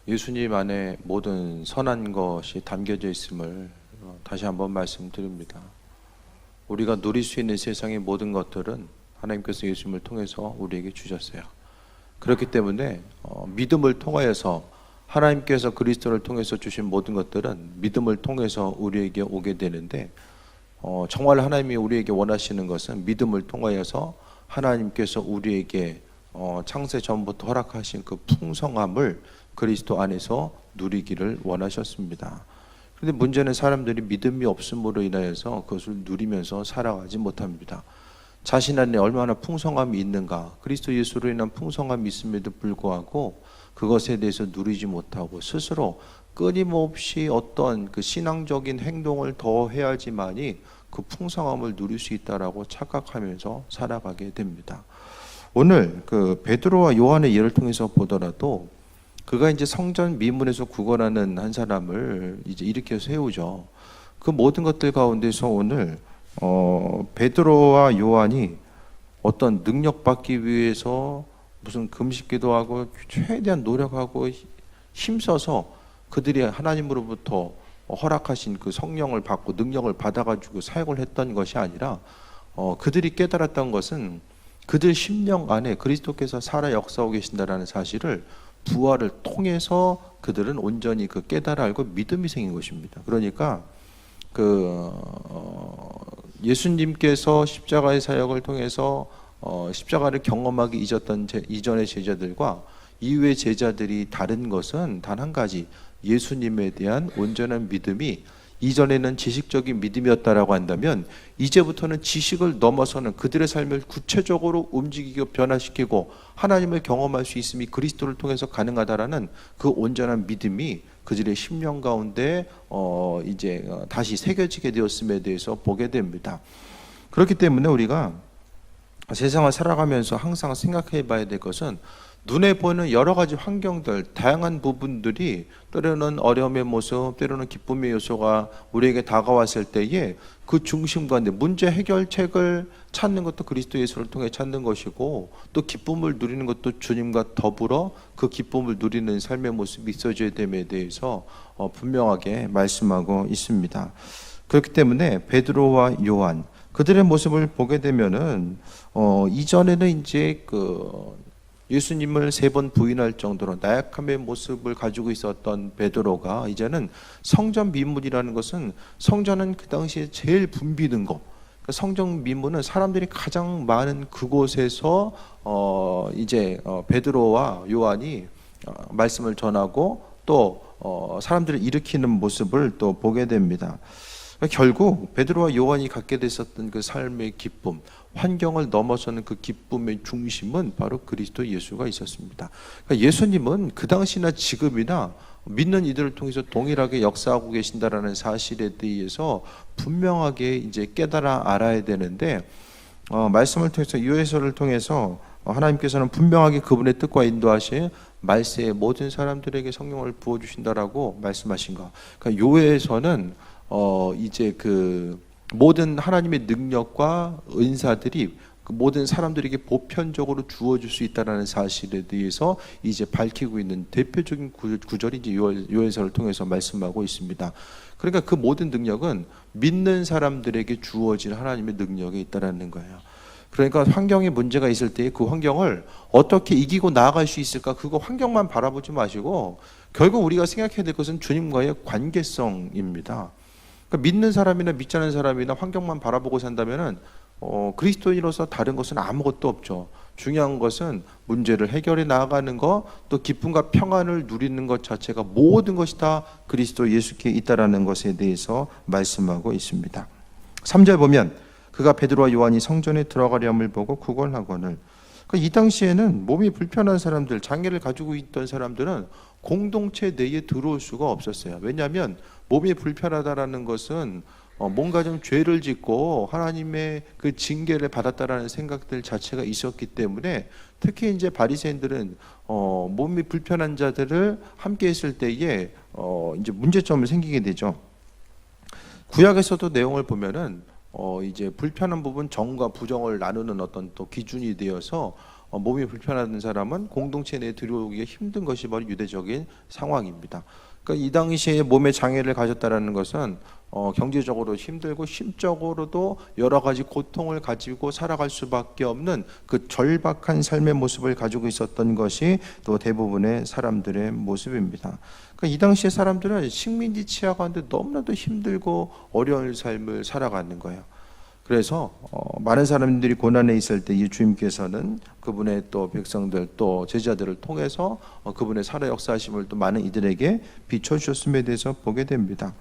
예수님 안에 모든 선한 것이 담겨져 있음을 다시 한번 말씀드립니다. 우리가 누릴 수 있는 세상의 모든 것들은 하나님께서 예수님을 통해서 우리에게 주셨어요. 그렇기 때문에 믿음을 통하여서 하나님께서 그리스도를 통해서 주신 모든 것들은 믿음을 통해서 우리에게 오게 되는데, 정말 하나님이 우리에게 원하시는 것은 믿음을 통하여서 하나님께서 우리에게 창세 전부터 허락하신 그 풍성함을 그리스도 안에서 누리기를 원하셨습니다. 그런데 문제는 사람들이 믿음이 없음으로 인하여서 그것을 누리면서 살아가지 못합니다. 자신 안에 얼마나 풍성함이 있는가, 그리스도 예수로 인한 풍성함이 있음에도 불구하고 그것에 대해서 누리지 못하고 스스로 끊임없이 어떤 그 신앙적인 행동을 더 해야지만이 그 풍성함을 누릴 수 있다라고 착각하면서 살아가게 됩니다. 오늘 그 베드로와 요한의 예를 통해서 보더라도 그가 이제 성전 미문에서 구걸하는 한 사람을 이제 일으켜 세우죠. 그 모든 것들 가운데서 오늘 베드로와 요한이 어떤 능력 받기 위해서 무슨 금식기도 하고 최대한 노력하고 힘써서 그들이 하나님으로부터 허락하신 그 성령을 받고 능력을 받아가지고 사역을 했던 것이 아니라 그들이 깨달았던 것은 그들 심령 안에 그리스도께서 살아 역사하고 계신다라는 사실을 부활을 통해서 그들은 온전히 그 깨달아 알고 믿음이 생긴 것입니다. 그러니까 예수님께서 십자가의 사역을 통해서 십자가를 경험하기 이전의 제자들과 이후의 제자들이 다른 것은 단 한 가지, 예수님에 대한 온전한 믿음이 이전에는 지식적인 믿음이었다라고 한다면 이제부터는 지식을 넘어서는 그들의 삶을 구체적으로 움직이고 변화시키고 하나님을 경험할 수 있음이 그리스도를 통해서 가능하다라는 그 온전한 믿음이 그들의 심령 가운데 이제 다시 새겨지게 되었음에 대해서 보게 됩니다. 그렇기 때문에 우리가 세상을 살아가면서 항상 생각해 봐야 될 것은 눈에 보이는 여러 가지 환경들, 다양한 부분들이 때로는 어려움의 모습, 때로는 기쁨의 요소가 우리에게 다가왔을 때에 그 중심 가운데 문제 해결책을 찾는 것도 그리스도 예수를 통해 찾는 것이고, 또 기쁨을 누리는 것도 주님과 더불어 그 기쁨을 누리는 삶의 모습이 있어져야 됨에 대해서 분명하게 말씀하고 있습니다. 그렇기 때문에 베드로와 요한, 그들의 모습을 보게 되면은 이전에는 이제 예수님을 3번 부인할 정도로 나약함의 모습을 가지고 있었던 베드로가 이제는 성전 미문이라는 것은, 성전은 그 당시에 제일 붐비는 곳, 성전 미문은 사람들이 가장 많은 그곳에서 이제 베드로와 요한이 말씀을 전하고 또 사람들을 일으키는 모습을 또 보게 됩니다. 결국 베드로와 요한이 갖게 됐었던 그 삶의 기쁨, 환경을 넘어서는 그 기쁨의 중심은 바로 그리스도 예수가 있었습니다. 그러니까 예수님은 그 당시나 지금이나 믿는 이들을 통해서 동일하게 역사하고 계신다라는 사실에 대해서 분명하게 이제 깨달아 알아야 되는데, 말씀을 통해서 요해서를 통해서 하나님께서는 분명하게 그분의 뜻과 인도하신 말세에 모든 사람들에게 성령을 부어 주신다라고 말씀하신 것. 그러니까 요해서는 이제 그 모든 하나님의 능력과 은사들이 그 모든 사람들에게 보편적으로 주어질 수 있다는 사실에 대해서 이제 밝히고 있는 대표적인 구절이 이제 요해서를 통해서 말씀하고 있습니다. 그러니까 그 모든 능력은 믿는 사람들에게 주어질 하나님의 능력이 있다라는 거예요. 그러니까 환경에 문제가 있을 때 그 환경을 어떻게 이기고 나아갈 수 있을까, 그거 환경만 바라보지 마시고 결국 우리가 생각해야 될 것은 주님과의 관계성입니다. 믿는 사람이나 믿지 않는 사람이나 환경만 바라보고 산다면은 그리스도인으로서 다른 것은 아무것도 없죠. 중요한 것은 문제를 해결해 나아가는 것, 또 기쁨과 평안을 누리는 것 자체가 모든 것이 다 그리스도 예수께 있다라는 것에 대해서 말씀하고 있습니다. 3절 보면 그가 베드로와 요한이 성전에 들어가려함을 보고 구걸하거늘. 이 당시에는 몸이 불편한 사람들, 장애를 가지고 있던 사람들은 공동체 내에 들어올 수가 없었어요. 왜냐하면 몸이 불편하다라는 것은 뭔가 좀 죄를 짓고 하나님의 그 징계를 받았다라는 생각들 자체가 있었기 때문에, 특히 이제 바리새인들은 몸이 불편한 자들을 함께 했을 때에 이제 문제점을 생기게 되죠. 구약에서도 내용을 보면은 이제 불편한 부분 정과 부정을 나누는 어떤 또 기준이 되어서 몸이 불편한 사람은 공동체 내에 들어오기가 힘든 것이 바로 유대적인 상황입니다. 그러니까 이 당시에 몸에 장애를 가졌다라는 것은 경제적으로 힘들고 심적으로도 여러 가지 고통을 가지고 살아갈 수밖에 없는 그 절박한 삶의 모습을 가지고 있었던 것이 또 대부분의 사람들의 모습입니다. 그러니까 이 당시의 사람들은 식민지 치하 가운데 너무나도 힘들고 어려운 삶을 살아가는 거예요. 그래서 많은 사람들이 고난에 있을 때 이 주님께서는 그분의 또 백성들 또 제자들을 통해서 그분의 살아 역사하심을 또 많은 이들에게 비춰주셨음에 대해서 보게 됩니다.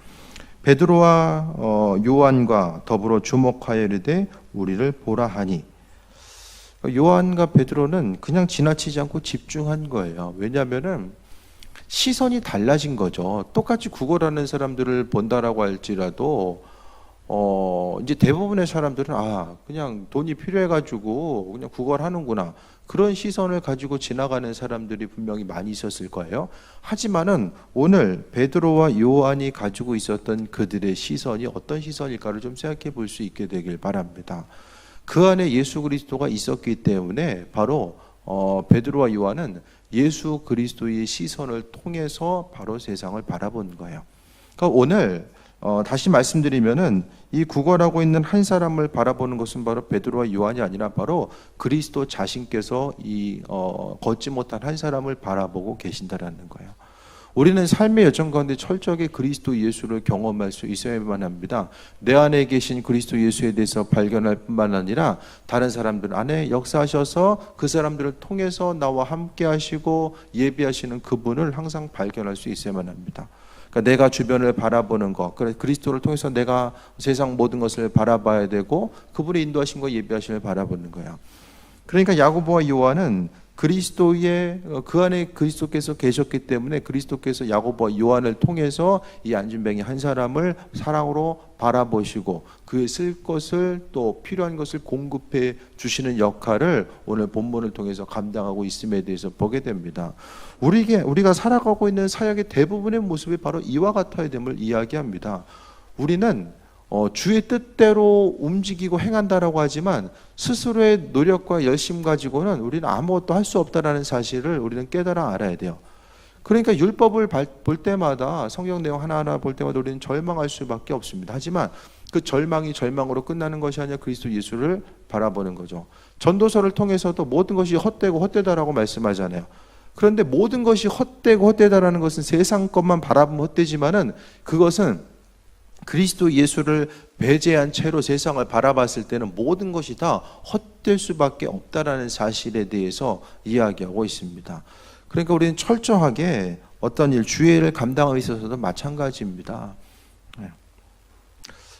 베드로와 요한과 더불어 주목하여 이르되 우리를 보라 하니, 요한과 베드로는 그냥 지나치지 않고 집중한 거예요. 왜냐하면은 시선이 달라진 거죠. 똑같이 구걸하는 사람들을 본다라고 할지라도 이제 대부분의 사람들은 그냥 돈이 필요해가지고 그냥 구걸하는구나, 그런 시선을 가지고 지나가는 사람들이 분명히 많이 있었을 거예요. 하지만은 오늘 베드로와 요한이 가지고 있었던 그들의 시선이 어떤 시선일까를 좀 생각해 볼 수 있게 되길 바랍니다. 그 안에 예수 그리스도가 있었기 때문에 바로 베드로와 요한은 예수 그리스도의 시선을 통해서 바로 세상을 바라본 거예요. 그러니까 오늘 다시 말씀드리면은 이 구걸하고 있는 한 사람을 바라보는 것은 바로 베드로와 요한이 아니라 바로 그리스도 자신께서 이 걷지 못한 한 사람을 바라보고 계신다라는 거예요. 우리는 삶의 여정 가운데 철저하게 그리스도 예수를 경험할 수 있어야만 합니다. 내 안에 계신 그리스도 예수에 대해서 발견할 뿐만 아니라 다른 사람들 안에 역사하셔서 그 사람들을 통해서 나와 함께 하시고 예비하시는 그분을 항상 발견할 수 있어야만 합니다. 그러니까 내가 주변을 바라보는 것, 그리스도를 통해서 내가 세상 모든 것을 바라봐야 되고 그분의 인도하심과 예비하심을 바라보는 거야. 그러니까 야고보와 요한은 그리스도의 그 안에 그리스도께서 계셨기 때문에 그리스도께서 야고보와 요한을 통해서 이 안진뱅이 한 사람을 사랑으로 바라보시고 그의 쓸 것을 또 필요한 것을 공급해 주시는 역할을 오늘 본문을 통해서 감당하고 있음에 대해서 보게 됩니다. 우리가 살아가고 있는 사역의 대부분의 모습이 바로 이와 같아야 됨을 이야기합니다. 우리는 주의 뜻대로 움직이고 행한다라고 하지만 스스로의 노력과 열심 가지고는 우리는 아무것도 할 수 없다라는 사실을 우리는 깨달아 알아야 돼요. 그러니까 율법을 볼 때마다 성경 내용 하나하나 볼 때마다 우리는 절망할 수밖에 없습니다. 하지만 그 절망이 절망으로 끝나는 것이 아니라 그리스도 예수를 바라보는 거죠. 전도서를 통해서도 모든 것이 헛되고 헛되다라고 말씀하잖아요. 그런데 모든 것이 헛되고 헛되다라는 것은 세상 것만 바라보면 헛되지만은 그것은 그리스도 예수를 배제한 채로 세상을 바라봤을 때는 모든 것이 다 헛될 수밖에 없다라는 사실에 대해서 이야기하고 있습니다. 그러니까 우리는 철저하게 어떤 일, 주의 일을 감당하고 있어서도 마찬가지입니다.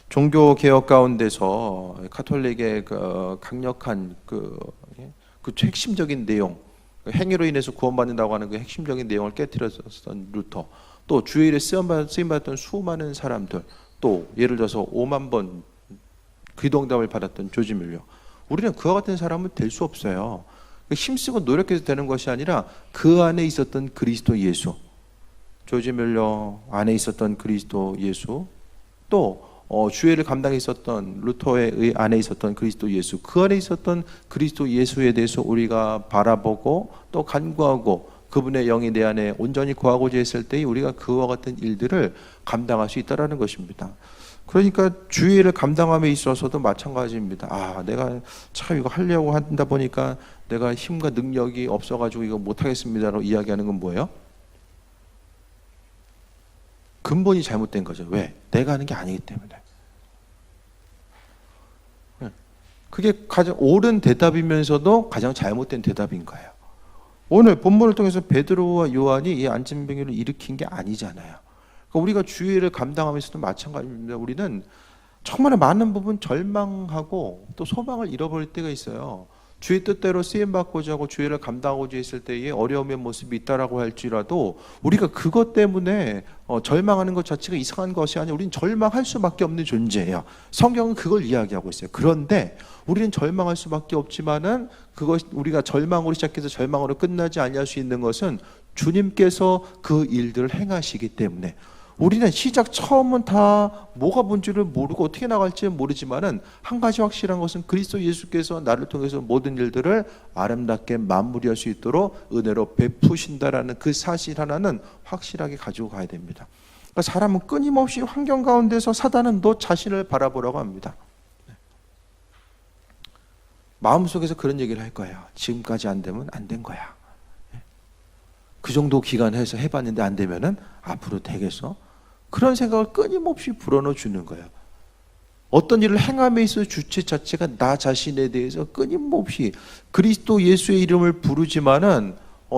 종교 개혁 가운데서 가톨릭의 그 강력한 그 핵심적인 내용, 행위로 인해서 구원받는다고 하는 그 핵심적인 내용을 깨뜨렸던 루터, 또 주의 일에 쓰임받았던 수많은 사람들, 또 예를 들어서 5만 번 기도응답을 받았던 조지 밀러, 우리는 그와 같은 사람은 될 수 없어요. 힘쓰고 노력해서 되는 것이 아니라 그 안에 있었던 그리스도 예수, 조지 밀러 안에 있었던 그리스도 예수, 또 주의를 감당했었던 루터의 안에 있었던 그리스도 예수, 그 안에 있었던 그리스도 예수에 대해서 우리가 바라보고 또 간구하고 그분의 영이 내 안에 온전히 거하고자 했을 때 우리가 그와 같은 일들을 감당할 수 있다는 것입니다. 그러니까 주의를 감당함에 있어서도 마찬가지입니다. 내가 참 이거 하려고 한다 보니까 내가 힘과 능력이 없어가지고 이거 못하겠습니다라고 이야기하는 건 뭐예요? 근본이 잘못된 거죠. 왜? 내가 하는 게 아니기 때문에. 그게 가장 옳은 대답이면서도 가장 잘못된 대답인 거예요. 오늘 본문을 통해서 베드로와 요한이 이 안진뱅이를 일으킨 게 아니잖아요. 그러니까 우리가 주의를 감당하면서도 마찬가지입니다. 우리는 정말 많은 부분 절망하고 또 소망을 잃어버릴 때가 있어요. 주의 뜻대로 쓰임받고자 하고 주의를 감당하고자 했을 때에 어려움의 모습이 있다라고 할지라도 우리가 그것 때문에 절망하는 것 자체가 이상한 것이 아니라 우리는 절망할 수밖에 없는 존재예요. 성경은 그걸 이야기하고 있어요. 그런데 우리는 절망할 수밖에 없지만은 그것 우리가 절망으로 시작해서 절망으로 끝나지 아니할 수 있는 것은 주님께서 그 일들을 행하시기 때문에 우리는 시작 처음은 다 뭐가 뭔지를 모르고 어떻게 나갈지 모르지만은 한 가지 확실한 것은 그리스도 예수께서 나를 통해서 모든 일들을 아름답게 마무리할 수 있도록 은혜로 베푸신다라는 그 사실 하나는 확실하게 가지고 가야 됩니다. 그러니까 사람은 끊임없이 환경 가운데서 사단은 너 자신을 바라보라고 합니다. 마음속에서 그런 얘기를 할 거예요. 지금까지 안 되면 안 된 거야. 그 정도 기간 해서 해봤는데 안 되면은 앞으로 되겠어? 그런 생각을 끊임없이 불어넣어 주는 거예요. 어떤 일을 행함에 있어서 주체 자체가 나 자신에 대해서 끊임없이 그리스도 예수의 이름을 부르지만은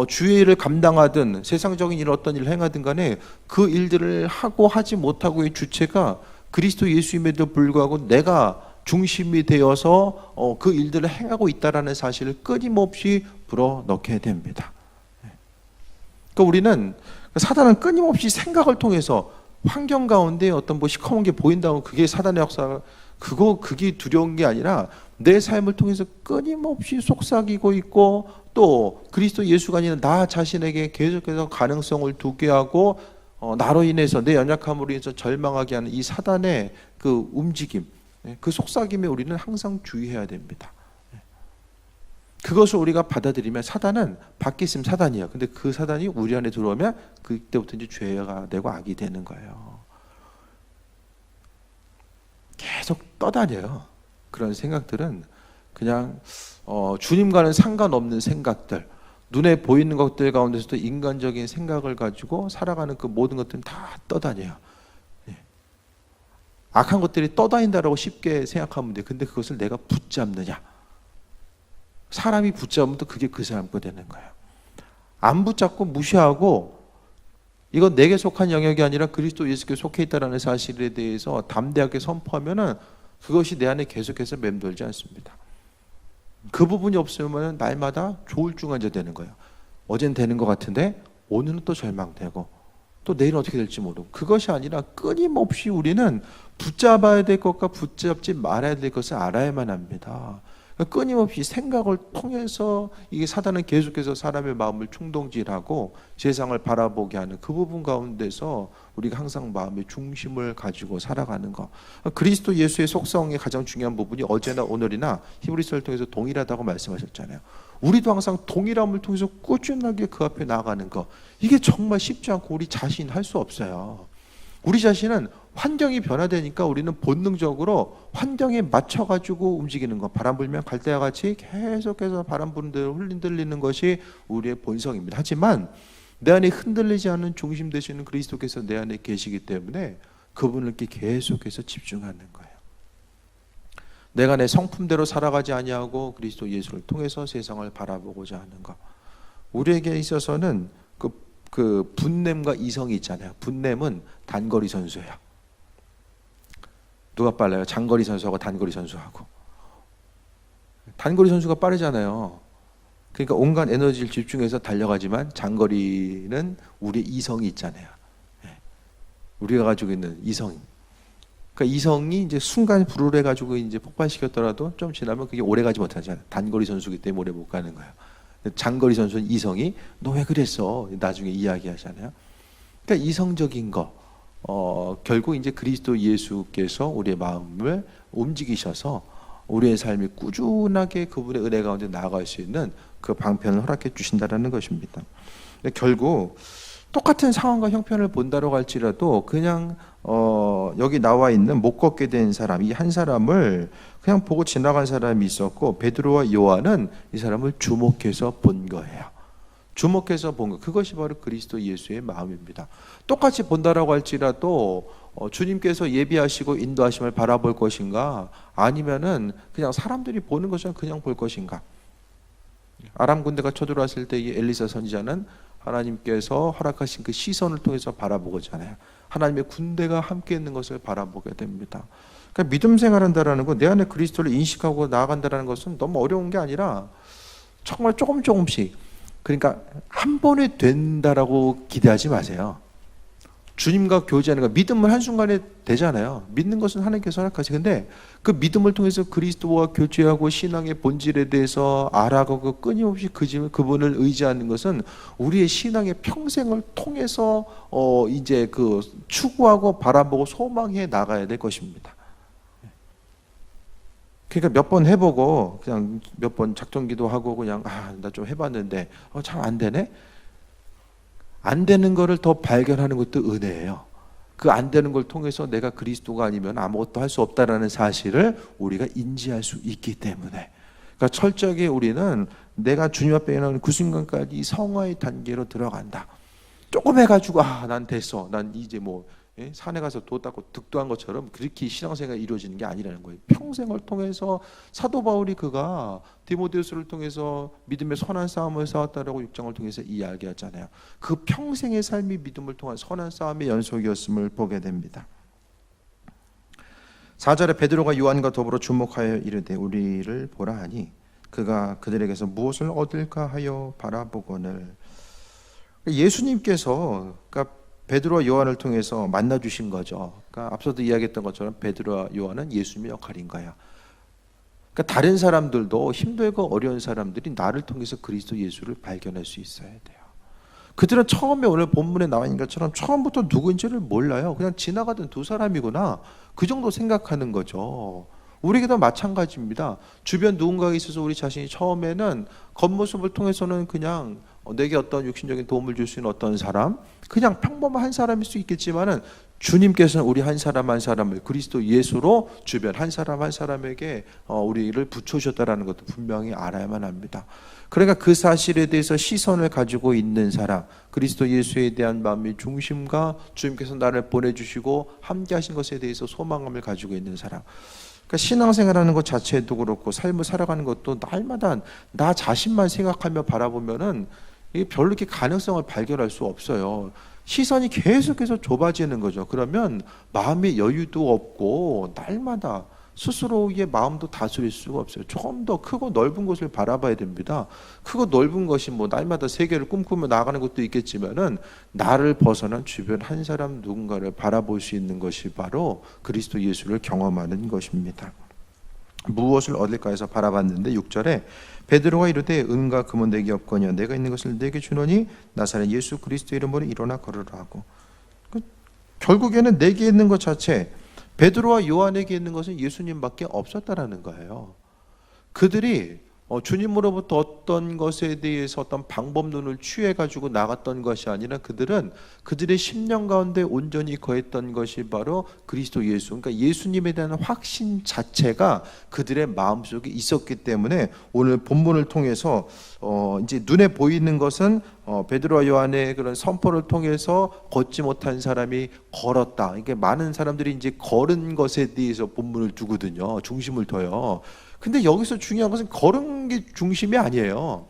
주의 일을 감당하든 세상적인 일 어떤 일을 행하든 간에 그 일들을 하고 하지 못하고의 주체가 그리스도 예수임에도 불구하고 내가 중심이 되어서 그 일들을 행하고 있다라는 사실을 끊임없이 불어넣게 됩니다. 그러니까 우리는 사단은 끊임없이 생각을 통해서 환경 가운데 어떤 뭐 시커먼 게 보인다고 그게 사단의 역사 그게 두려운 게 아니라 내 삶을 통해서 끊임없이 속삭이고 있고 또 그리스도 예수가 아니라 나 자신에게 계속해서 가능성을 두게 하고 나로 인해서 내 연약함으로 인해서 절망하게 하는 이 사단의 그 움직임, 그 속삭임에 우리는 항상 주의해야 됩니다. 그것을 우리가 받아들이면 사단은 밖에 있으면 사단이에요. 근데 그 사단이 우리 안에 들어오면 그때부터 이제 죄가 되고 악이 되는 거예요. 계속 떠다녀요. 그런 생각들은 그냥 주님과는 상관없는 생각들, 눈에 보이는 것들 가운데서도 인간적인 생각을 가지고 살아가는 그 모든 것들은 다 떠다녀요. 악한 것들이 떠다닌다라고 쉽게 생각하면 돼. 근데 그것을 내가 붙잡느냐? 사람이 붙잡으면 또 그게 그 사람 거 되는 거예요. 안 붙잡고 무시하고 이건 내게 속한 영역이 아니라 그리스도 예수께 속해 있다라는 사실에 대해서 담대하게 선포하면은 그것이 내 안에 계속해서 맴돌지 않습니다. 그 부분이 없으면 날마다 조울증환자 되는 거예요. 어젠 되는 것 같은데 오늘은 또 절망되고 또 내일은 어떻게 될지 모르고 그것이 아니라 끊임없이 우리는 붙잡아야 될 것과 붙잡지 말아야 될 것을 알아야만 합니다. 끊임없이 생각을 통해서 이게 사단은 계속해서 사람의 마음을 충동질하고 세상을 바라보게 하는 그 부분 가운데서 우리가 항상 마음의 중심을 가지고 살아가는 것. 그리스도 예수의 속성의 가장 중요한 부분이 어제나 오늘이나 히브리서를 통해서 동일하다고 말씀하셨잖아요. 우리도 항상 동일함을 통해서 꾸준하게 그 앞에 나아가는 것. 이게 정말 쉽지 않고 우리 자신 할 수 없어요. 우리 자신은 환경이 변화되니까 우리는 본능적으로 환경에 맞춰가지고 움직이는 것. 바람 불면 갈대와 같이 계속해서 바람 부는 대로 흔들리는 것이 우리의 본성입니다. 하지만 내 안에 흔들리지 않는 중심 되시는 그리스도께서 내 안에 계시기 때문에 그분께 계속해서 집중하는 거예요. 내가 내 성품대로 살아가지 아니하고 그리스도 예수를 통해서 세상을 바라보고자 하는 것. 우리에게 있어서는 그 분냄과 이성이 있잖아요. 분냄은 단거리 선수예요. 누가 빨라요? 장거리 선수하고 단거리 선수하고. 단거리 선수가 빠르잖아요. 그러니까 온갖 에너지를 집중해서 달려가지만 장거리는 우리의 이성이 있잖아요. 우리가 가지고 있는 이성. 그러니까 이성이 이제 순간 불을 해가지고 이제 폭발시켰더라도 좀 지나면 그게 오래 가지 못하잖아요. 단거리 선수기 때문에 오래 못 가는 거예요. 장거리 선수는 이성이 너 왜 그랬어? 나중에 이야기하잖아요. 그러니까 이성적인 거 결국 이제 그리스도 예수께서 우리의 마음을 움직이셔서 우리의 삶이 꾸준하게 그분의 은혜 가운데 나아갈 수 있는 그 방편을 허락해 주신다라는 것입니다. 결국 똑같은 상황과 형편을 본다고 할지라도 그냥 여기 나와 있는 못 걷게 된 사람, 이 한 사람을 그냥 보고 지나간 사람이 있었고 베드로와 요한은 이 사람을 주목해서 본 거예요. 주목해서 본 것, 그것이 바로 그리스도 예수의 마음입니다. 똑같이 본다라고 할지라도 주님께서 예비하시고 인도하심을 바라볼 것인가, 아니면은 그냥 사람들이 보는 것처럼 그냥 볼 것인가. 아람 군대가 쳐들어왔을 때 이 엘리사 선지자는 하나님께서 허락하신 그 시선을 통해서 바라보고자 하나요. 하나님의 군대가 함께 있는 것을 바라보게 됩니다. 그러니까 믿음 생활한다라는 거, 내 안에 그리스도를 인식하고 나아간다라는 것은 너무 어려운 게 아니라 정말 조금씩, 그러니까 한 번에 된다라고 기대하지 마세요. 주님과 교제하는 거, 믿음은 한순간에 되잖아요. 믿는 것은 하나님께서 허락하시. 근데 그 믿음을 통해서 그리스도와 교제하고 신앙의 본질에 대해서 알아가고 끊임없이 그분을 의지하는 것은 우리의 신앙의 평생을 통해서 이제 그 추구하고 바라보고 소망해 나가야 될 것입니다. 그러니까 몇 번 해보고 그냥 몇 번 작정기도 하고 그냥 나 좀 해봤는데 잘 안 되네. 안 되는 거를 더 발견하는 것도 은혜예요. 그 안 되는 걸 통해서 내가 그리스도가 아니면 아무것도 할 수 없다라는 사실을 우리가 인지할 수 있기 때문에, 그러니까 철저하게 우리는 내가 주님 앞에 나오는 그 순간까지 성화의 단계로 들어간다. 조금 해가지고 난 됐어, 난 이제 뭐 산에 가서 도 닦고 득도한 것처럼 그렇게 신앙생활이 이루어지는 게 아니라는 거예요. 평생을 통해서 사도 바울이 그가 디모데후서를 통해서 믿음의 선한 싸움을 싸웠다라고 6장을 통해서 이야기하잖아요. 그 평생의 삶이 믿음을 통한 선한 싸움의 연속이었음을 보게 됩니다. 4절에 베드로가 요한과 더불어 주목하여 이르되 우리를 보라 하니 그가 그들에게서 무엇을 얻을까 하여 바라보거늘. 예수님께서 베드로와 요한을 통해서 만나 주신 거죠. 그러니까 앞서도 이야기했던 것처럼 베드로와 요한은 예수님의 역할인 거야. 그러니까 다른 사람들도 힘들고 어려운 사람들이 나를 통해서 그리스도 예수를 발견할 수 있어야 돼요. 그들은 처음에 오늘 본문에 나와 있는 것처럼 처음부터 누구인지를 몰라요. 그냥 지나가던 두 사람이구나, 그 정도 생각하는 거죠. 우리에게도 마찬가지입니다. 주변 누군가가 있어서 우리 자신이 처음에는 겉모습을 통해서는 그냥 내게 어떤 육신적인 도움을 줄 수 있는 어떤 사람, 그냥 평범한 사람일 수 있겠지만은 주님께서는 우리 한 사람 한 사람을 그리스도 예수로 주변 한 사람 한 사람에게 우리를 붙여주셨다라는 것도 분명히 알아야만 합니다. 그러니까 그 사실에 대해서 시선을 가지고 있는 사람, 그리스도 예수에 대한 마음의 중심과 주님께서 나를 보내주시고 함께 하신 것에 대해서 소망감을 가지고 있는 사람, 그러니까 신앙생활하는 것 자체도 그렇고 삶을 살아가는 것도 날마다 나 자신만 생각하며 바라보면은 별로 이렇게 가능성을 발견할 수 없어요. 시선이 계속해서 좁아지는 거죠. 그러면 마음의 여유도 없고 날마다 스스로의 마음도 다스릴 수가 없어요. 조금 더 크고 넓은 곳을 바라봐야 됩니다. 크고 넓은 것이 뭐 날마다 세계를 꿈꾸며 나가는 것도 있겠지만은 나를 벗어난 주변 한 사람 누군가를 바라볼 수 있는 것이 바로 그리스도 예수를 경험하는 것입니다. 무엇을 얻을까 해서 바라봤는데 6절에 베드로가 이르되 은과 금은 내게 없거니와 내가 있는 것을 내게 주노니 나사렛 예수 그리스도 이름으로 일어나 걸으라 하고, 결국에는 내게 있는 것 자체, 베드로와 요한에게 있는 것은 예수님밖에 없었다라는 거예요. 그들이 주님으로부터 어떤 것에 대해서 어떤 방법론을 취해가지고 나갔던 것이 아니라 그들은 그들의 심령 가운데 온전히 거했던 것이 바로 그리스도 예수, 그러니까 예수님에 대한 확신 자체가 그들의 마음속에 있었기 때문에 오늘 본문을 통해서 이제 눈에 보이는 것은 베드로와 요한의 그런 선포를 통해서 걷지 못한 사람이 걸었다. 이게 많은 사람들이 이제 걸은 것에 대해서 본문을 두거든요. 중심을 둬요. 근데 여기서 중요한 것은 걸은 게 중심이 아니에요.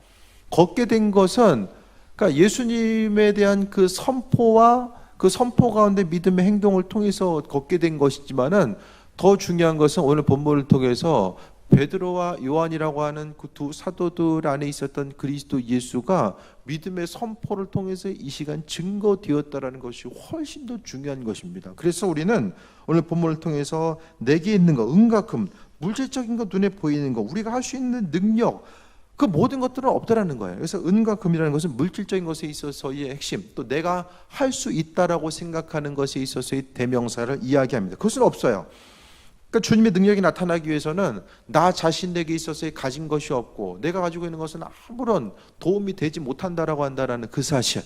걷게 된 것은 그러니까 예수님에 대한 그 선포와 그 선포 가운데 믿음의 행동을 통해서 걷게 된 것이지만은 더 중요한 것은 오늘 본문을 통해서 베드로와 요한이라고 하는 그 두 사도들 안에 있었던 그리스도 예수가 믿음의 선포를 통해서 이 시간 증거되었다라는 것이 훨씬 더 중요한 것입니다. 그래서 우리는 오늘 본문을 통해서 내게 있는 것, 은과 금, 물질적인 것, 눈에 보이는 것, 우리가 할 수 있는 능력, 그 모든 것들은 없다라는 거예요. 그래서 은과 금이라는 것은 물질적인 것에 있어서의 핵심, 또 내가 할 수 있다라고 생각하는 것에 있어서의 대명사를 이야기합니다. 그것은 없어요. 그러니까 주님의 능력이 나타나기 위해서는 나 자신에게 있어서의 가진 것이 없고 내가 가지고 있는 것은 아무런 도움이 되지 못한다라고 한다라는 그 사실.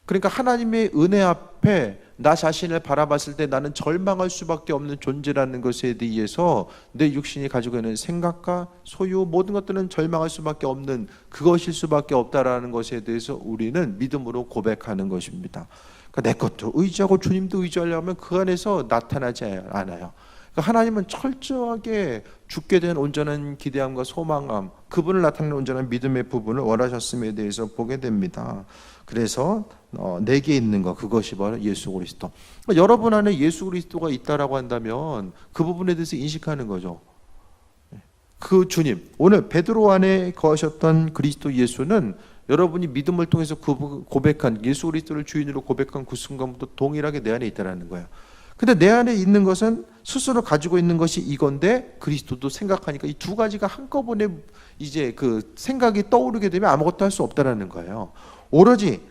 그러니까 하나님의 은혜 앞에 나 자신을 바라봤을 때 나는 절망할 수밖에 없는 존재라는 것에 대해서 내 육신이 가지고 있는 생각과 소유 모든 것들은 절망할 수밖에 없는 그것일 수밖에 없다라는 것에 대해서 우리는 믿음으로 고백하는 것입니다. 그러니까 내 것도 의지하고 주님도 의지하려면 그 안에서 나타나지 않아요. 그러니까 하나님은 철저하게 죽게 된 온전한 기대함과 소망함, 그분을 나타내는 온전한 믿음의 부분을 원하셨음에 대해서 보게 됩니다. 그래서 내게 있는 것, 그것이 바로 예수 그리스도. 그러니까 여러분 안에 예수 그리스도가 있다라고 한다면 그 부분에 대해서 인식하는 거죠. 그 주님, 오늘 베드로 안에 거하셨던 그리스도 예수는 여러분이 믿음을 통해서 고백한 예수 그리스도를 주인으로 고백한 그 순간부터 동일하게 내 안에 있다라는 거예요. 근데 내 안에 있는 것은 스스로 가지고 있는 것이 이건데 그리스도도 생각하니까 이 두 가지가 한꺼번에 이제 그 생각이 떠오르게 되면 아무것도 할 수 없다라는 거예요. 오로지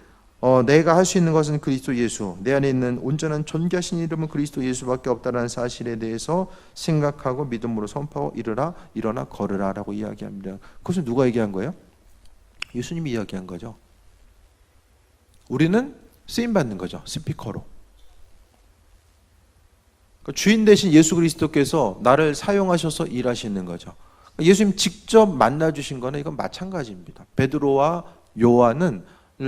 내가 할 수 있는 것은 그리스도 예수, 내 안에 있는 온전한 존귀하신 이름은 그리스도 예수밖에 없다라는 사실에 대해서 생각하고 믿음으로 선포하고 일어나 걸으라 라고 이야기합니다. 그것은 누가 얘기한 거예요? 예수님이 이야기한 거죠. 우리는 쓰임받는 거죠. 스피커로. 주인 대신 예수 그리스도께서 나를 사용하셔서 일하시는 거죠. 예수님 직접 만나주신 거는 이건 마찬가지입니다. 베드로와 요한을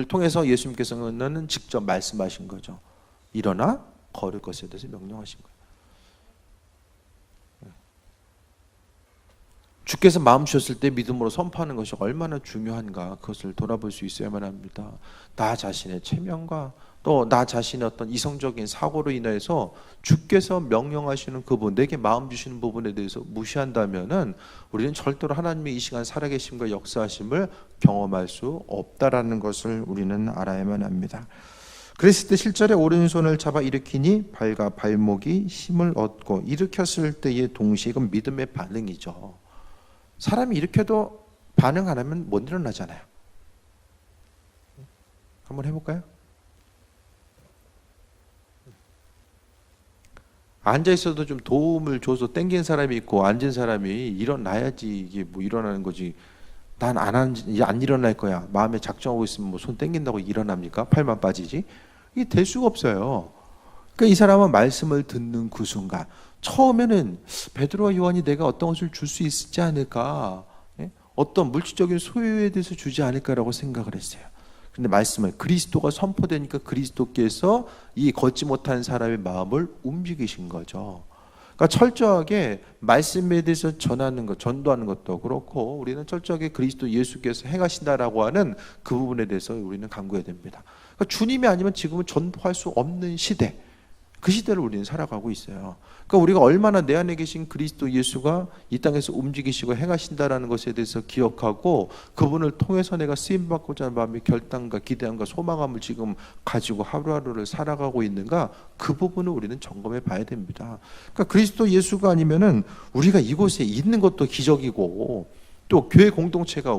통해서 예수님께서는 직접 말씀하신 거죠. 일어나 걸을 것에 대해서 명령하신 거예요. 주께서 마음 주셨을 때 믿음으로 선포하는 것이 얼마나 중요한가 그것을 돌아볼 수 있어야만 합니다. 나 자신의 체면과 또 나 자신의 어떤 이성적인 사고로 인해서 주께서 명령하시는 그 부분, 내게 마음 주시는 부분에 대해서 무시한다면은 우리는 절대로 하나님의 이 시간 살아계심과 역사하심을 경험할 수 없다라는 것을 우리는 알아야만 합니다. 그랬을 때 실절에 오른손을 잡아 일으키니 발과 발목이 힘을 얻고 일으켰을 때의 동시에 이건 믿음의 반응이죠. 사람이 일으켜도 반응 안 하면 못 일어나잖아요. 한번 해볼까요? 앉아 있어도 좀 도움을 줘서 땡긴 사람이 있고 앉은 사람이 일어나야지 이게 뭐 일어나는 거지. 난 안 일어날 거야. 마음에 작정하고 있으면 뭐 손 땡긴다고 일어납니까? 팔만 빠지지? 이게 될 수가 없어요. 그러니까 이 사람은 말씀을 듣는 그 순간 처음에는 베드로와 요한이 내가 어떤 것을 줄 수 있지 않을까, 어떤 물질적인 소유에 대해서 주지 않을까라고 생각을 했어요. 근데 말씀을 그리스도가 선포되니까 그리스도께서 이 걷지 못한 사람의 마음을 움직이신 거죠. 그러니까 철저하게 말씀에 대해서 전하는 것, 전도하는 것도 그렇고 우리는 철저하게 그리스도 예수께서 행하신다라고 하는 그 부분에 대해서 우리는 간구해야 됩니다. 그러니까 주님이 아니면 지금은 전도할 수 없는 시대, 그 시대를 우리는 살아가고 있어요. 그러니까 우리가 얼마나 내 안에 계신 그리스도 예수가 이 땅에서 움직이시고 행하신다라는 것에 대해서 기억하고 그분을 통해서 내가 쓰임받고자 하는 마음의 결단과 기대함과 소망함을 지금 가지고 하루하루를 살아가고 있는가, 그 부분을 우리는 점검해 봐야 됩니다. 그러니까 그리스도 예수가 아니면은 우리가 이곳에 있는 것도 기적이고 또 교회 공동체가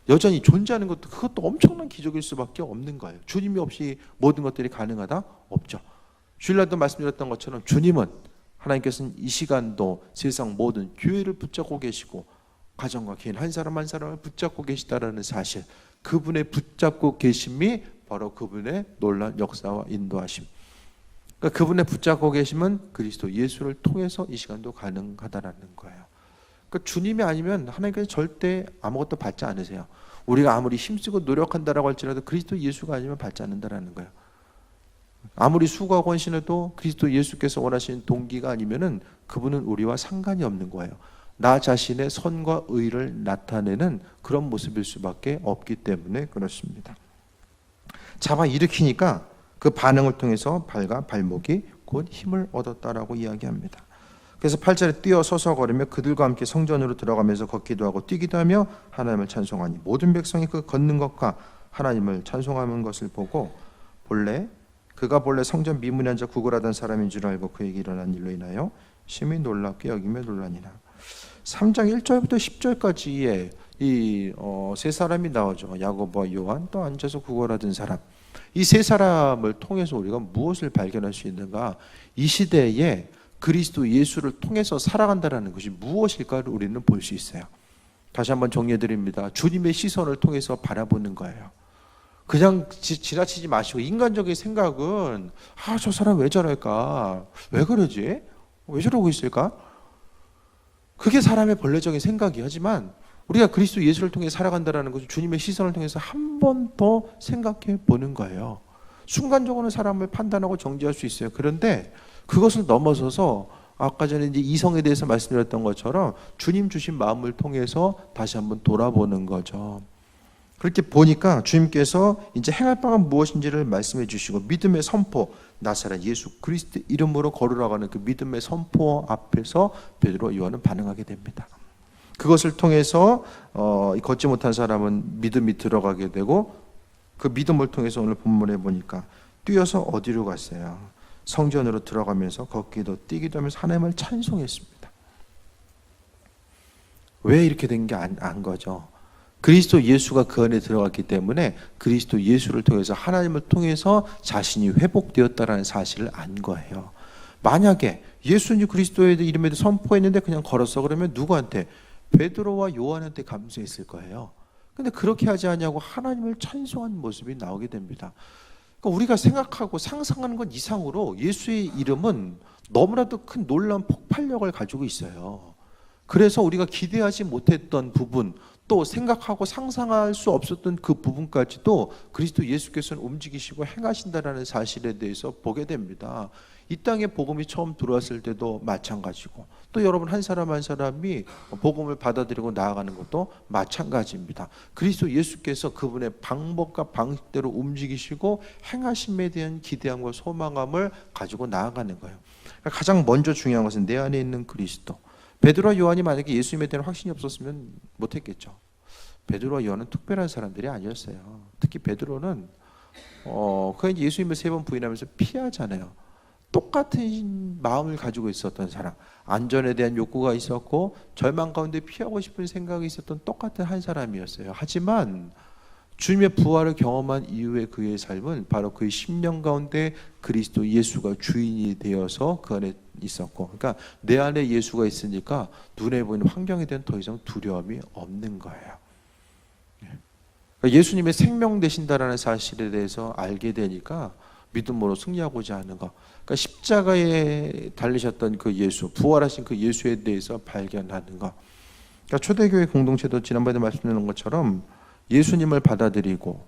여전히 존재하는 것도 그것도 엄청난 기적일 수밖에 없는 거예요. 주님이 없이 모든 것들이 가능하다? 없죠. 주일날도 말씀드렸던 것처럼 주님은, 하나님께서는 이 시간도 세상 모든 교회를 붙잡고 계시고 가정과 개인 한 사람 한 사람을 붙잡고 계시다라는 사실, 그분의 붙잡고 계심이 바로 그분의 놀라운 역사와 인도하심, 그러니까 그분의 붙잡고 계심은 그리스도 예수를 통해서 이 시간도 가능하다라는 거예요. 그러니까 주님이 아니면 하나님께서 절대 아무것도 받지 않으세요. 우리가 아무리 힘쓰고 노력한다라고 할지라도 그리스도 예수가 아니면 받지 않는다라는 거예요. 아무리 수고하고 헌신해도 그리스도 예수께서 원하시는 동기가 아니면은 그분은 우리와 상관이 없는 거예요. 나 자신의 선과 의를 나타내는 그런 모습일 수밖에 없기 때문에 그렇습니다. 잡아 일으키니까 그 반응을 통해서 발과 발목이 곧 힘을 얻었다라고 이야기합니다. 그래서 8절에 뛰어 서서 걸으며 그들과 함께 성전으로 들어가면서 걷기도 하고 뛰기도 하며 하나님을 찬송하니 모든 백성이 그 걷는 것과 하나님을 찬송하는 것을 보고 그가 본래 성전 미문에 앉아 구걸하던 사람인 줄 알고 그에게 일어난 일로 인하여 심히 놀랍게 여기며 놀라니라. 3장 1절부터 10절까지의 이 세 사람이 나오죠. 야고보와 요한, 또 앉아서 구걸하던 사람. 이 세 사람을 통해서 우리가 무엇을 발견할 수 있는가? 이 시대에 그리스도 예수를 통해서 살아간다는 것이 무엇일까를 우리는 볼 수 있어요. 다시 한번 정리해 드립니다. 주님의 시선을 통해서 바라보는 거예요. 그냥 지나치지 마시고, 인간적인 생각은 저 사람 왜 저럴까? 왜 그러지? 왜 저러고 있을까? 그게 사람의 본래적인 생각이, 하지만 우리가 그리스도 예수를 통해 살아간다는 것은 주님의 시선을 통해서 한 번 더 생각해 보는 거예요. 순간적으로는 사람을 판단하고 정죄할 수 있어요. 그런데 그것을 넘어서서 아까 전에 이제 이성에 대해서 말씀드렸던 것처럼 주님 주신 마음을 통해서 다시 한번 돌아보는 거죠. 그렇게 보니까 주님께서 이제 행할 바가 무엇인지를 말씀해 주시고 믿음의 선포, 나사렛 예수 그리스도 이름으로 걸으라고 하는 그 믿음의 선포 앞에서 베드로와 요한은 반응하게 됩니다. 그것을 통해서 걷지 못한 사람은 믿음이 들어가게 되고, 그 믿음을 통해서 오늘 본문에 보니까 뛰어서 어디로 갔어요? 성전으로 들어가면서 걷기도 뛰기도 하면서 하나님을 찬송했습니다. 왜 이렇게 된 게 안 거죠? 그리스도 예수가 그 안에 들어갔기 때문에 그리스도 예수를 통해서, 하나님을 통해서 자신이 회복되었다라는 사실을 안 거예요. 만약에 예수님 그리스도의 이름에도 선포했는데 그냥 걸었어, 그러면 누구한테? 베드로와 요한한테 감수했을 거예요. 근데 그렇게 하지 않냐고 하나님을 찬송한 모습이 나오게 됩니다. 그러니까 우리가 생각하고 상상하는 것 이상으로 예수의 이름은 너무나도 큰 놀라운 폭발력을 가지고 있어요. 그래서 우리가 기대하지 못했던 부분, 또 생각하고 상상할 수 없었던 그 부분까지도 그리스도 예수께서는 움직이시고 행하신다라는 사실에 대해서 보게 됩니다. 이 땅에 복음이 처음 들어왔을 때도 마찬가지고, 또 여러분 한 사람 한 사람이 복음을 받아들이고 나아가는 것도 마찬가지입니다. 그리스도 예수께서 그분의 방법과 방식대로 움직이시고 행하심에 대한 기대함과 소망함을 가지고 나아가는 거예요. 가장 먼저 중요한 것은 내 안에 있는 그리스도. 베드로와 요한이 만약에 예수님에 대한 확신이 없었으면 못했겠죠. 베드로와 요한은 특별한 사람들이 아니었어요. 특히 베드로는 그냥 예수님을 3번 부인하면서 피하잖아요. 똑같은 마음을 가지고 있었던 사람, 안전에 대한 욕구가 있었고 절망 가운데 피하고 싶은 생각이 있었던 똑같은 한 사람이었어요. 하지만 주님의 부활을 경험한 이후의 그의 삶은 바로 그의 심령 가운데 그리스도 예수가 주인이 되어서 그 안에 있었고, 그러니까 내 안에 예수가 있으니까 눈에 보이는 환경에 대한 더 이상 두려움이 없는 거예요. 그러니까 예수님의 생명 되신다라는 사실에 대해서 알게 되니까 믿음으로 승리하고자 하는 것. 그러니까 십자가에 달리셨던 그 예수, 부활하신 그 예수에 대해서 발견하는 것. 그러니까 초대교회 공동체도 지난번에 말씀드린 것처럼 예수님을 받아들이고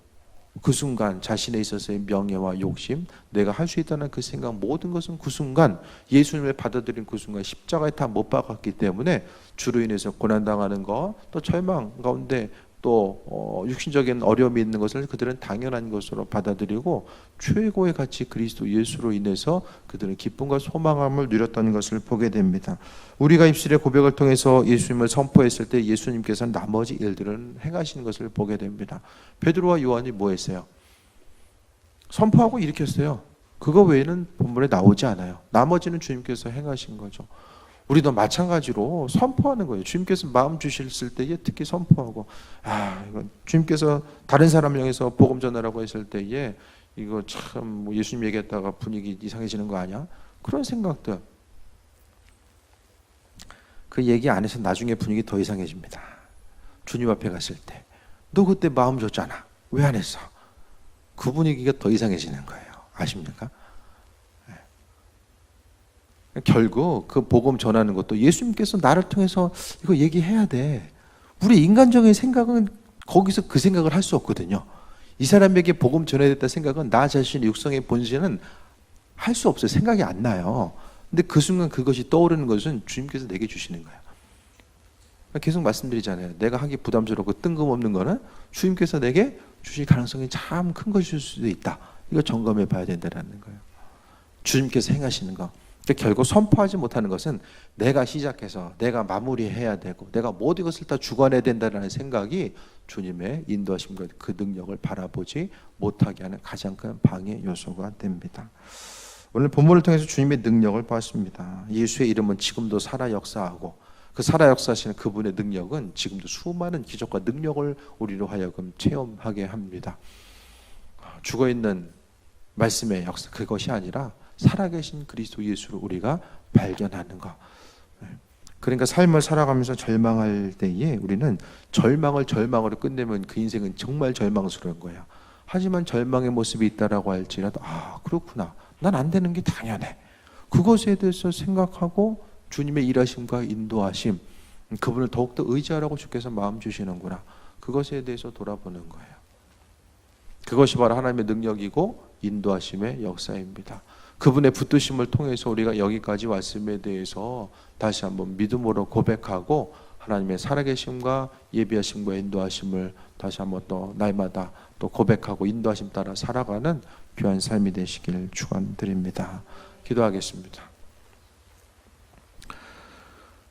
그 순간 자신에 있어서의 명예와 욕심, 내가 할 수 있다는 그 생각, 모든 것은 그 순간, 예수님을 받아들인 그 순간 십자가에 다 못 박았기 때문에 주로 인해서 고난당하는 것, 또 절망 가운데 또 육신적인 어려움이 있는 것을 그들은 당연한 것으로 받아들이고, 최고의 가치 그리스도 예수로 인해서 그들은 기쁨과 소망함을 누렸던 것을 보게 됩니다. 우리가 입술의 고백을 통해서 예수님을 선포했을 때 예수님께서는 나머지 일들을 행하시는 것을 보게 됩니다. 베드로와 요한이 뭐 했어요? 선포하고 일으켰어요. 그거 외에는 본문에 나오지 않아요. 나머지는 주님께서 행하신 거죠. 우리도 마찬가지로 선포하는 거예요. 주님께서 마음 주셨을 때에 특히 선포하고, 이거 주님께서 다른 사람을 향해서 복음 전하라고 했을 때에 이거 참 예수님 얘기했다가 분위기 이상해지는 거 아니야? 그런 생각들. 그 얘기 안 해서 나중에 분위기 더 이상해집니다. 주님 앞에 갔을 때 너 그때 마음 줬잖아, 왜 안 했어? 그 분위기가 더 이상해지는 거예요. 아십니까? 결국 그 복음 전하는 것도 예수님께서 나를 통해서 이거 얘기해야 돼. 우리 인간적인 생각은 거기서 그 생각을 할 수 없거든요. 이 사람에게 복음 전해야 됐다 생각은 나 자신의 육성의 본질은 할 수 없어요. 생각이 안 나요. 근데 그 순간 그것이 떠오르는 것은 주님께서 내게 주시는 거예요. 계속 말씀드리잖아요. 내가 하기 부담스럽고 뜬금없는 거는 주님께서 내게 주실 가능성이 참 큰 것일 수도 있다. 이거 점검해 봐야 된다는 거예요. 주님께서 행하시는 거. 결국 선포하지 못하는 것은 내가 시작해서 내가 마무리해야 되고 내가 모든 것을 다 주관해야 된다는 생각이 주님의 인도하심과 그 능력을 바라보지 못하게 하는 가장 큰 방해 요소가 됩니다. 오늘 본문을 통해서 주님의 능력을 봤습니다. 예수의 이름은 지금도 살아 역사하고, 그 살아 역사하시는 그분의 능력은 지금도 수많은 기적과 능력을 우리로 하여금 체험하게 합니다. 죽어있는 말씀의 역사, 그것이 아니라 살아계신 그리스도 예수를 우리가 발견하는 것. 그러니까 삶을 살아가면서 절망할 때에 우리는 절망을 절망으로 끝내면 그 인생은 정말 절망스러운 거야. 하지만 절망의 모습이 있다라고 할지라도 그렇구나, 난 안 되는 게 당연해. 그것에 대해서 생각하고 주님의 일하심과 인도하심, 그분을 더욱더 의지하라고 주께서 마음 주시는구나, 그것에 대해서 돌아보는 거예요. 그것이 바로 하나님의 능력이고 인도하심의 역사입니다. 그분의 붙드심을 통해서 우리가 여기까지 왔음에 대해서 다시 한번 믿음으로 고백하고 하나님의 살아계심과 예비하심과 인도하심을 다시 한번 또 날마다 또 고백하고 인도하심 따라 살아가는 귀한 삶이 되시길 축원드립니다. 기도하겠습니다.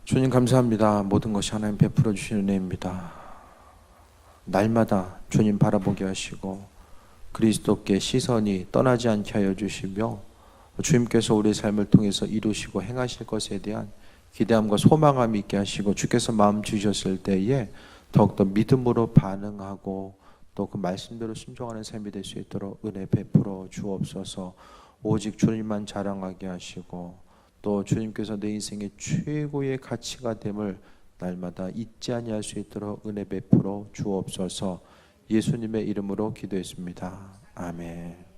주님 감사합니다. 모든 것이 하나님 베풀어 주시는 은혜입니다. 날마다 주님 바라보게 하시고 그리스도께 시선이 떠나지 않게 하여 주시며 주님께서 우리의 삶을 통해서 이루시고 행하실 것에 대한 기대함과 소망함이 있게 하시고 주께서 마음 주셨을 때에 더욱더 믿음으로 반응하고 또 그 말씀대로 순종하는 삶이 될 수 있도록 은혜 베풀어 주옵소서. 오직 주님만 자랑하게 하시고 또 주님께서 내 인생의 최고의 가치가 됨을 날마다 잊지 아니할 수 있도록 은혜 베풀어 주옵소서. 예수님의 이름으로 기도했습니다. 아멘.